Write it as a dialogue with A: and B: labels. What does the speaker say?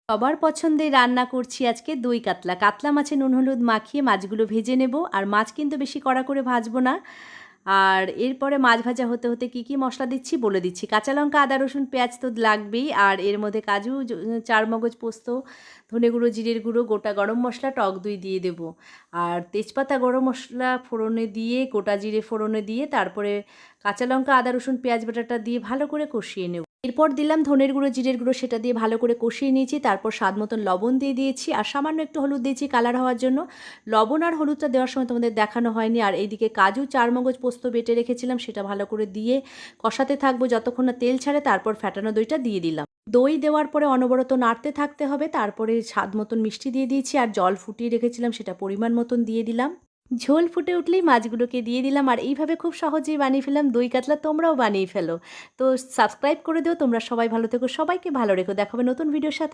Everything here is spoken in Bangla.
A: সবার পছন্দে রান্না করছি আজকে দই কাতলা। কাতলা মাছে নুন হলুদ মাখিয়ে মাছগুলো ভেজে নেব। আর মাছ কিন্তু বেশি কড়া করে ভাজবো না। আর এরপরে মাছ ভাজা হতে হতে কী মশলা দিচ্ছি বলে দিচ্ছি। কাঁচা লঙ্কা, আদা, রসুন, পেঁয়াজ তো লাগবেই। আর এর মধ্যে কাজু, চারমগজ, পোস্ত, ধনে গুঁড়ো, জিরের গুঁড়ো, গোটা গরম মশলা, টক দই দিয়ে দেবো। আর তেজপাতা, গরম মশলা ফোড়নে দিয়ে, গোটা জিরে ফোড়নে দিয়ে তারপরে কাঁচা লঙ্কা, আদা, রসুন, পেঁয়াজ বাটাটা দিয়ে ভালো করে কষিয়ে নেব। এরপর দিলাম ধনের গুঁড়ো, জিরের গুঁড়ো, সেটা দিয়ে ভালো করে কষিয়ে নিয়েছি। তারপর স্বাদ মতন লবণ দিয়ে দিয়েছি আর সামান্য একটু হলুদ দিয়েছি কালার হওয়ার জন্য। লবণ আর হলুদটা দেওয়ার সময় তোমাদের দেখানো হয়নি। আর এইদিকে কাজু, চারমগজ, পোস্ত বেটে রেখেছিলাম, সেটা ভালো করে দিয়ে কষাতে থাকবো যতক্ষণ না তেল ছাড়ে। তারপর ফ্যাটানো দইটা দিয়ে দিলাম। দই দেওয়ার পরে অনবরত নাড়তে থাকতে হবে। তারপরে স্বাদ মতন মিষ্টি দিয়ে দিয়েছি আর জল ফুটিয়ে রেখেছিলাম সেটা পরিমাণ মতন দিয়ে দিলাম। ঝোল ফুটে উঠলেই মাছগুলোকে দিয়ে দিলাম। আর এইভাবে খুব সহজেই বানিয়ে ফেললাম দই কাতলা। তোমরাও বানিয়ে ফেলো। তো সাবস্ক্রাইব করে দিও। তোমরা সবাই ভালো থেকো, সবাইকে ভালো রেখো। দেখা হবে নতুন ভিডিওর সাথে।